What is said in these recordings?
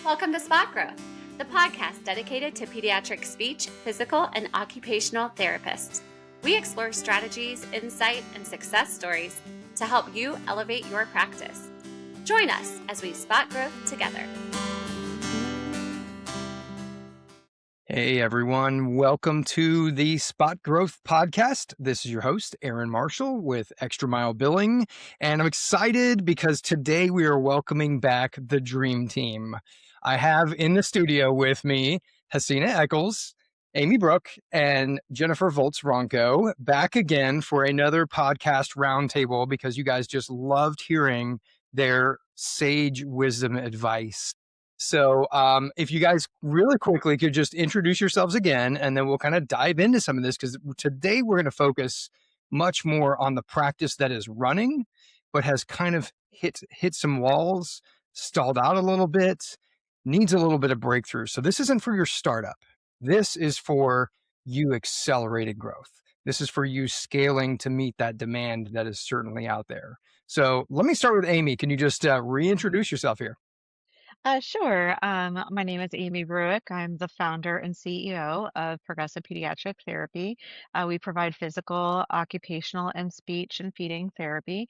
Welcome to SPOT Growth, the podcast dedicated to pediatric speech, physical, and occupational therapists. We explore strategies, insight, and success stories to help you elevate your practice. Join us as we spot growth together. Hey everyone, welcome to the SPOT Growth Podcast. This is your host, Aaron Marshall with Extra Mile Billing, and I'm excited because today we are welcoming back the Dream Team. I have in the studio with me Hasina Echoles, Aimee Brueck, and Jennifer Voltz-Ronco back again for another podcast roundtable because you guys just loved hearing their sage wisdom advice. So if you guys really quickly could just introduce yourselves again, and then we'll kind of dive into some of this, because today we're going to focus much more on the practice that is running, but has kind of hit some walls, stalled out a little bit, needs a little bit of breakthrough. So this isn't for your startup. This is for you accelerated growth. This is for you scaling to meet that demand that is certainly out there. So let me start with Aimee. Can you just reintroduce yourself here? Sure. My name is Aimee Brueck. I'm the founder and CEO of Progressive Pediatric Therapy. We provide physical, occupational, and speech and feeding therapy.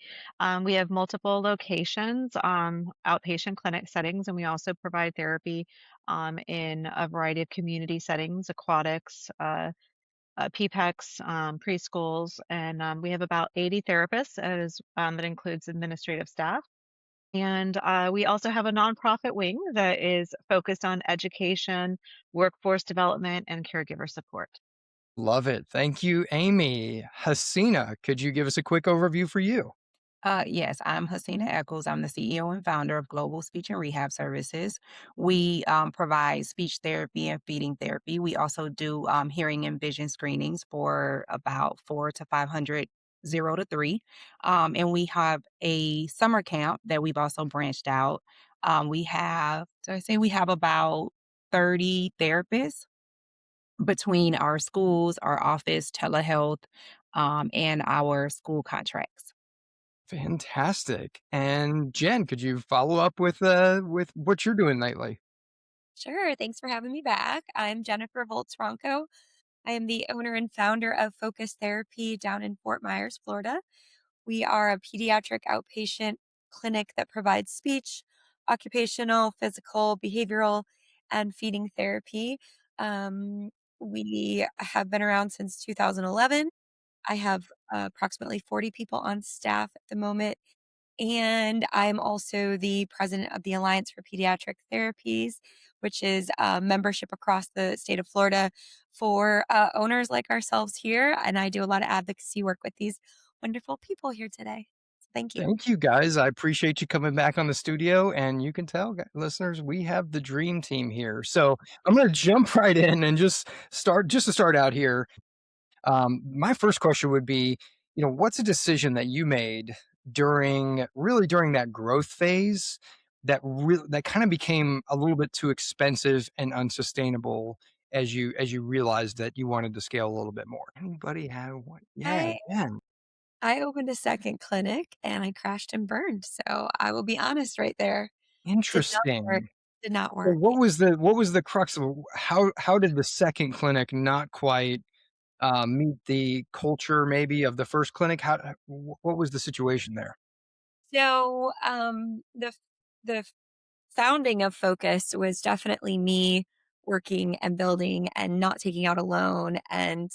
We have multiple locations, outpatient clinic settings, and we also provide therapy in a variety of community settings, aquatics, PPECs, preschools, and we have about 80 therapists that includes administrative staff. And we also have a nonprofit wing that is focused on education, workforce development, and caregiver support. Love it. Thank you, Aimee. Hasina, could you give us a quick overview for you? Yes, I'm Hasina Echoles. I'm the CEO and founder of Global Speech and Rehab Services. We provide speech therapy and feeding therapy. We also do hearing and vision screenings for about 4 to 500, 0 to 3. And we have a summer camp that we've also branched out. We have about 30 therapists between our schools, our office, telehealth, and our school contracts. Fantastic. And Jen, could you follow up with what you're doing lately? Sure. Thanks for having me back. I'm Jennifer Voltz-Ronco. I am the owner and founder of Focus Therapy down in Fort Myers, Florida. We are a pediatric outpatient clinic that provides speech, occupational, physical, behavioral, and feeding therapy. We have been around since 2011. I have approximately 40 people on staff at the moment, and I'm also the president of the Alliance for Pediatric Therapies, which is membership across the state of Florida for owners like ourselves here. And I do a lot of advocacy work with these wonderful people here today. So thank you. Thank you, guys. I appreciate you coming back on the studio. And you can tell, listeners, we have the dream team here. So I'm going to jump right in and just to start out here. My first question would be, what's a decision that you made during that growth phase that kind of became a little bit too expensive and unsustainable as you realized that you wanted to scale a little bit more? Anybody have one? Yeah, I man. I opened a second clinic and I crashed and burned. So I will be honest right there. Did not work. Interesting. Did not So work. what was the crux of how did the second clinic not quite meet the culture maybe of the first clinic? What was the situation there? So the founding of Focus was definitely me working and building and not taking out a loan and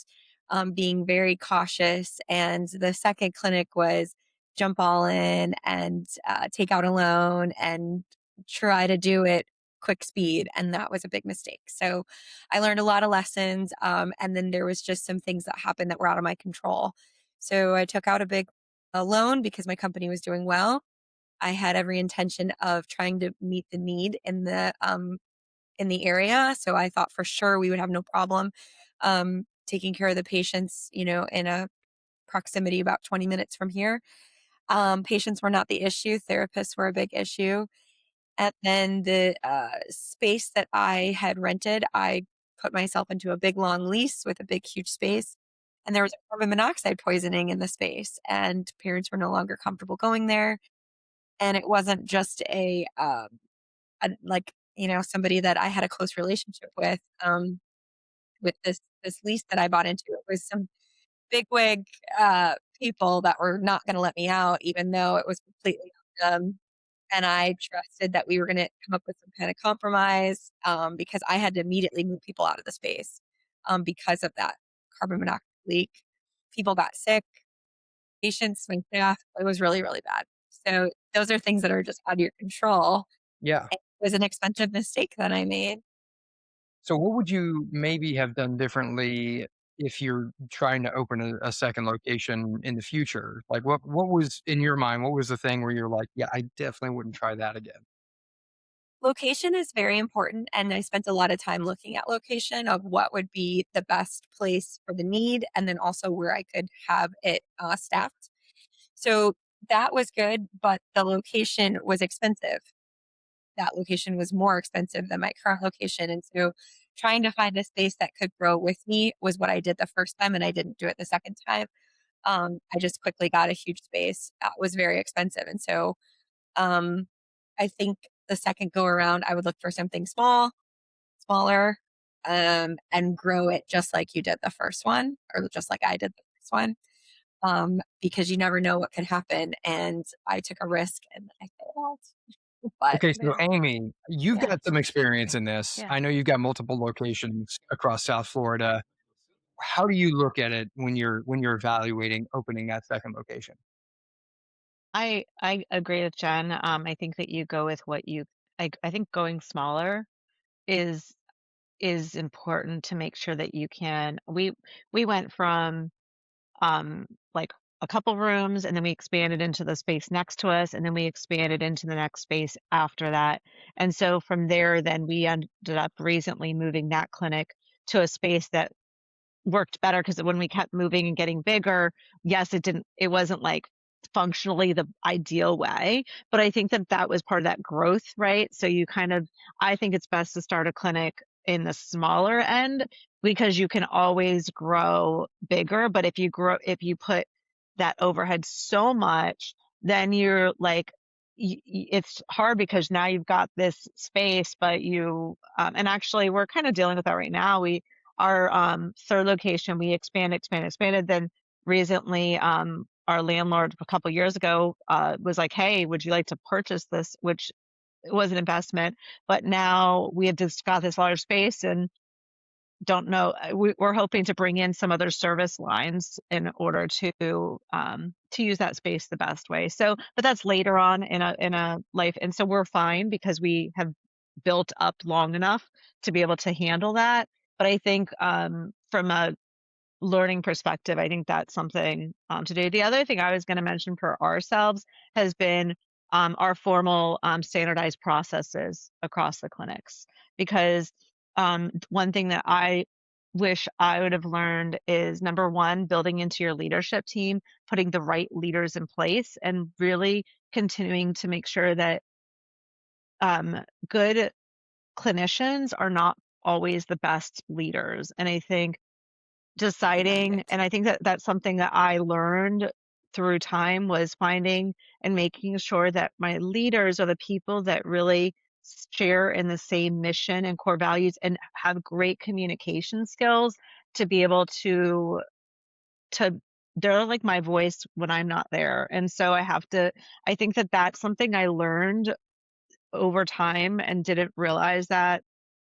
being very cautious. And the second clinic was jump all in and take out a loan and try to do it quick speed. And that was a big mistake. So I learned a lot of lessons. And then there was just some things that happened that were out of my control. So I took out a big loan because my company was doing well. I had every intention of trying to meet the need in the area. So I thought for sure we would have no problem taking care of the patients, in a proximity about 20 minutes from here. Patients were not the issue. Therapists were a big issue. And then the space that I had rented, I put myself into a big long lease with a big, huge space. And there was carbon monoxide poisoning in the space, and parents were no longer comfortable going there. And it wasn't just like somebody that I had a close relationship with this lease that I bought into. It was some bigwig people that were not going to let me out, even though it was completely on them. And I trusted that we were going to come up with some kind of compromise because I had to immediately move people out of the space because of that carbon monoxide leak. People got sick, patients, my staff. It was really, really bad. So those are things that are just out of your control. Yeah. It was an expensive mistake that I made. So what would you maybe have done differently if you're trying to open a second location in the future? Like what was in your mind? What was the thing where you're like, yeah, I definitely wouldn't try that again? Location is very important, and I spent a lot of time looking at location of what would be the best place for the need, and then also where I could have it staffed. So that was good, but the location was expensive. That location was more expensive than my current location, and so trying to find a space that could grow with me was what I did the first time, and I didn't do it the second time. I just quickly got a huge space. That was very expensive, and so um, I think the second go around, I would look for something smaller, and grow it just like you did the first one, or just like I did the first one, because you never know what can happen. And I took a risk and I failed. But Okay, so Aimee, you've Yeah. got some experience in this. Yeah. I know you've got multiple locations across South Florida. How do you look at it when you're evaluating opening that second location? I agree with Jen. I think that you go with what you I think going smaller is is important to make sure that you can we went from like a couple rooms, and then we expanded into the space next to us, and then we expanded into the next space after that. And so from there, then we ended up recently moving that clinic to a space that worked better, because when we kept moving and getting bigger, yes, it wasn't like functionally the ideal way, but I think that that was part of that growth, right? So you kind of, I think it's best to start a clinic in the smaller end, because you can always grow bigger. But if you put that overhead so much, then you're like, it's hard, because now you've got this space, but and actually we're kind of dealing with that right now. Our third location, we expanded. Then recently, our landlord a couple years ago was like, "Hey, would you like to purchase this?" Which was an investment, but now we have just got this large space, and don't know. We're hoping to bring in some other service lines in order to use that space the best way. So, but that's later on in a life, and so we're fine because we have built up long enough to be able to handle that. But I think from a learning perspective, I think that's something to do. The other thing I was going to mention for ourselves has been our formal standardized processes across the clinics. Because one thing that I wish I would have learned is, number one, building into your leadership team, putting the right leaders in place, and really continuing to make sure that good clinicians are not always the best leaders. And I think deciding, Right. and I think that that's something that I learned through time, was finding and making sure that my leaders are the people that really share in the same mission and core values, and have great communication skills to be able to they're like my voice when I'm not there. And so I think that that's something I learned over time and didn't realize that.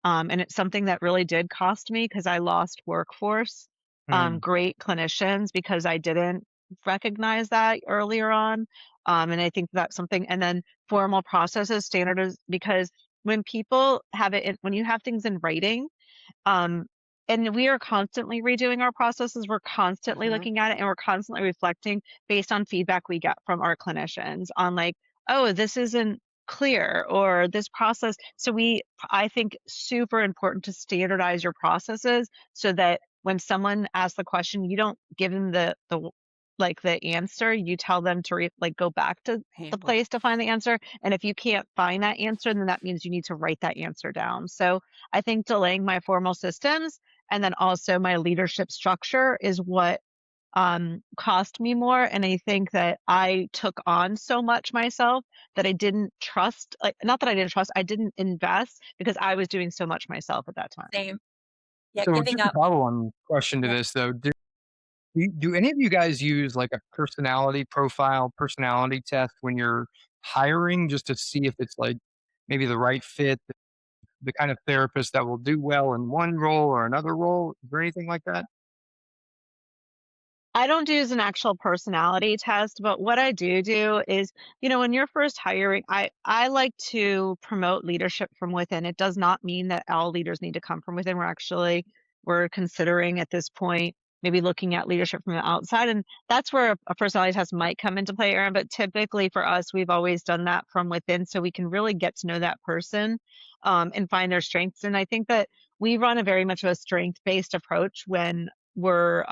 And it's something that really did cost me, because I lost workforce, Hmm. great clinicians, because I didn't recognize that earlier on. And I think that's something. And then formal processes, standards, because when people have when you have things in writing, um, and we are constantly redoing our processes. We're constantly Mhm. looking at it, and we're constantly reflecting based on feedback we get from our clinicians on, like, oh, this isn't clear, or this process. So I think super important to standardize your processes, so that when someone asks the question, you don't give them the answer. You tell them to go back to the Handbook. place to find the answer. And if you can't find that answer, then that means you need to write that answer down. So I think delaying my formal systems, and then also my leadership structure, is what cost me more. And I think that I took on so much myself that I didn't trust, like, not that I didn't trust, I didn't invest because I was doing so much myself at that time. Same. Yeah, So giving just a up. follow-on question to Yeah, this though, do any of you guys use like a personality profile, personality test when you're hiring just to see if it's like maybe the right fit, the kind of therapist that will do well in one role or another role? Is there anything like that? I don't do as an actual personality test, but what I do is, when you're first hiring, I like to promote leadership from within. It does not mean that all leaders need to come from within. We're considering at this point maybe looking at leadership from the outside, and that's where a personality test might come into play, Aaron. But typically for us, we've always done that from within, so we can really get to know that person, and find their strengths. And I think that we run a very much of a strength-based approach when we're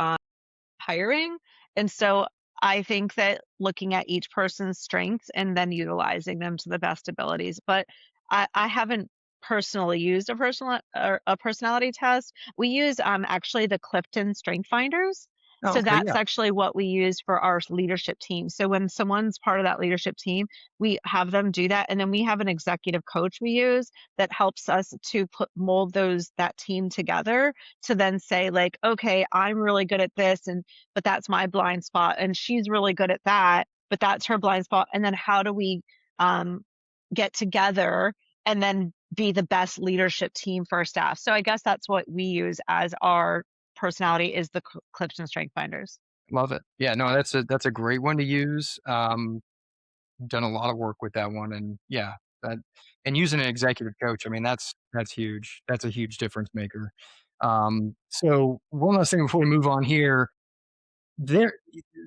hiring. And so I think that looking at each person's strengths and then utilizing them to the best abilities. But I haven't personally used a personal or a personality test. We use actually the Clifton Strength Finders. Oh, So okay, that's yeah. actually what we use for our leadership team. So when someone's part of that leadership team, we have them do that. And then we have an executive coach we use that helps us to mold that team together to then say like, okay, I'm really good at this, and but that's my blind spot, and she's really good at that, but that's her blind spot. And then how do we um, get together and then be the best leadership team for our staff? So I guess that's what we use as our personality is the Clifton Strength Finders. Love it. Yeah, no, that's a great one to use. Done a lot of work with that one, and yeah, that and using an executive coach, I mean, that's huge. That's a huge difference maker. So one last thing before we move on here, there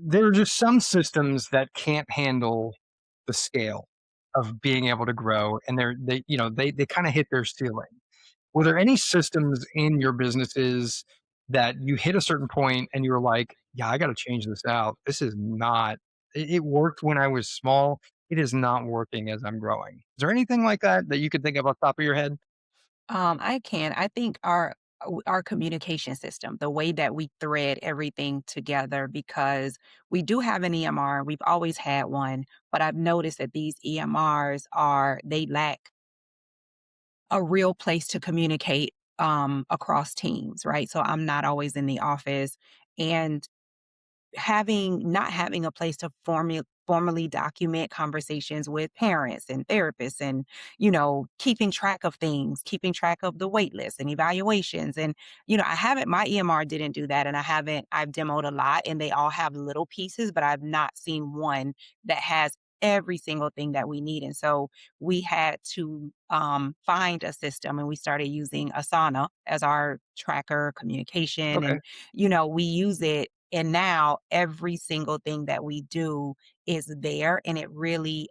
there are just some systems that can't handle the scale of being able to grow, and they kind of hit their ceiling. Were there any systems in your businesses that you hit a certain point and you were like, "Yeah, I gotta change this out. This is not it worked when I was small. It is not working as I'm growing." Is there anything like that that you could think of off the top of your head? I can. I think our communication system, the way that we thread everything together, because we do have an EMR, we've always had one, but I've noticed that these EMRs they lack a real place to communicate across teams, right? So I'm not always in the office, and not having a place to formally document conversations with parents and therapists, and keeping track of things, keeping track of the wait lists and evaluations. And I haven't my EMR didn't do that, and I've demoed a lot, and they all have little pieces, but I've not seen one that has every single thing that we need. And so we had to find a system, and we started using Asana as our tracker communication. Okay. And we use it, and now every single thing that we do is there, and it really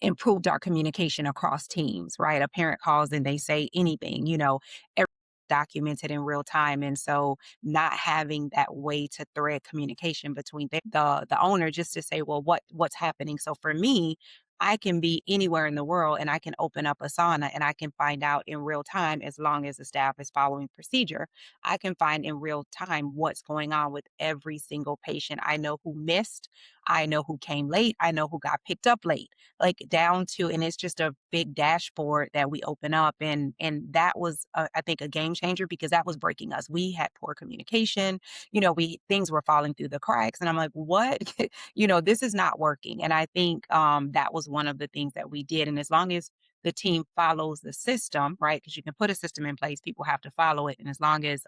improved our communication across teams, right? A parent calls and they say anything, everything documented in real time. And so not having that way to thread communication between the owner, just to say, well, what's happening? So for me, I can be anywhere in the world, and I can open up Asana, and I can find out in real time, as long as the staff is following procedure. I can find in real time what's going on with every single patient. I know who missed, I know who came late, I know who got picked up late, like down to, and it's just a big dashboard that we open up. And that was, I think, a game changer, because that was breaking us. We had poor communication, we things were falling through the cracks, and I'm like, what? This is not working. And I think that was one of the things that we did. And as long as the team follows the system, right? Because you can put a system in place, people have to follow it, and as long as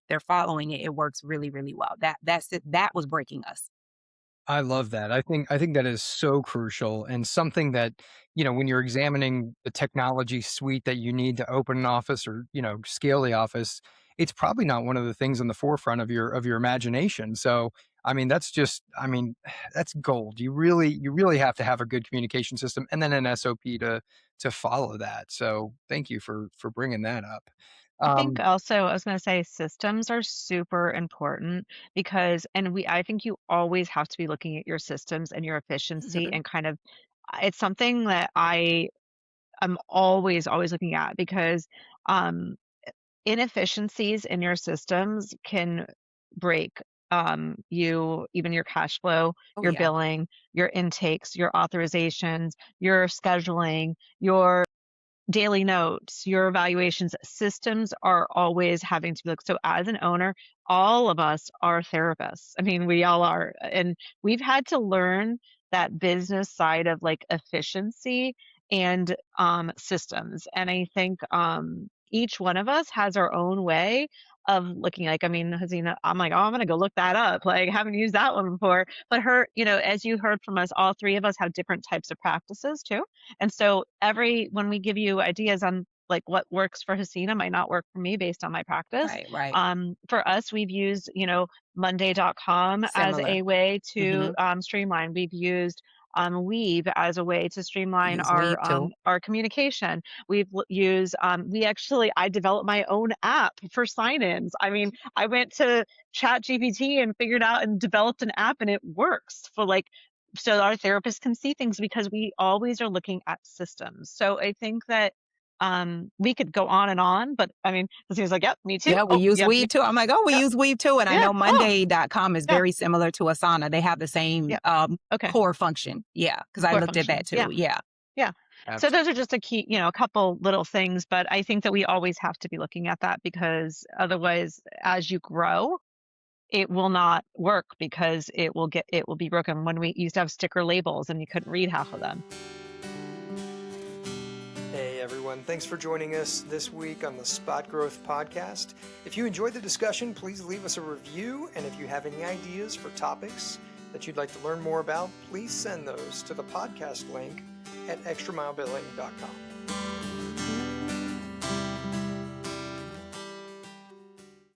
they're following it, it works really, really well. That's it. That was breaking us. I love that. I think that is so crucial, and something that, when you're examining the technology suite that you need to open an office or, scale the office, it's probably not one of the things on the forefront of your imagination. So, I mean, that's gold. You really have to have a good communication system and then an SOP to follow that. So, thank you for bringing that up. I think Um, also, I was going to say systems are super important because, and I think you always have to be looking at your systems and your efficiency Mhm. and kind of, it's something that I am always looking at because um, inefficiencies in your systems can break even your cash flow, Oh, your yeah. billing, your intakes, your authorizations, your scheduling, your daily notes, your evaluations, systems are always having to be looked. So as an owner, all of us are therapists. I mean, we all are. And we've had to learn that business side of like efficiency and systems. And I think each one of us has our own way of looking like, I mean, Hasina, I'm like, oh, I'm gonna go look that up. Like, haven't used that one before. But her, as you heard from us, all three of us have different types of practices too. And so when we give you ideas on like what works for Hasina might not work for me based on my practice. Right, right. For us, we've used, Monday.com as Similar. a way to Mhm. streamline. We've used Weave as a way to streamline Use Weave too. our communication. I developed my own app for sign-ins. I mean, I went to Chat GPT and figured out and developed an app and it works for like so our therapists can see things because we always are looking at systems. So I think that we could go on, but I mean, it seems like, yep, me too. Yeah, we Oh, use yeah, Weave too. I'm like, oh, we yeah, use Weave too. And I yeah. know Oh, Monday.com is yeah, very similar to Asana. They have the same yeah. Okay. core function. Yeah, because I Core looked at that functions. Yeah, too. Yeah. yeah. So Absolutely. those are just a couple little things, but I think that we always have to be looking at that because otherwise, as you grow, it will not work because it will be broken. When we used to have sticker labels and you couldn't read half of them. Hey everyone, thanks for joining us this week on the Spot Growth Podcast. If you enjoyed the discussion, please leave us a review, and if you have any ideas for topics that you'd like to learn more about, please send those to the podcast link at extramilebilling.com.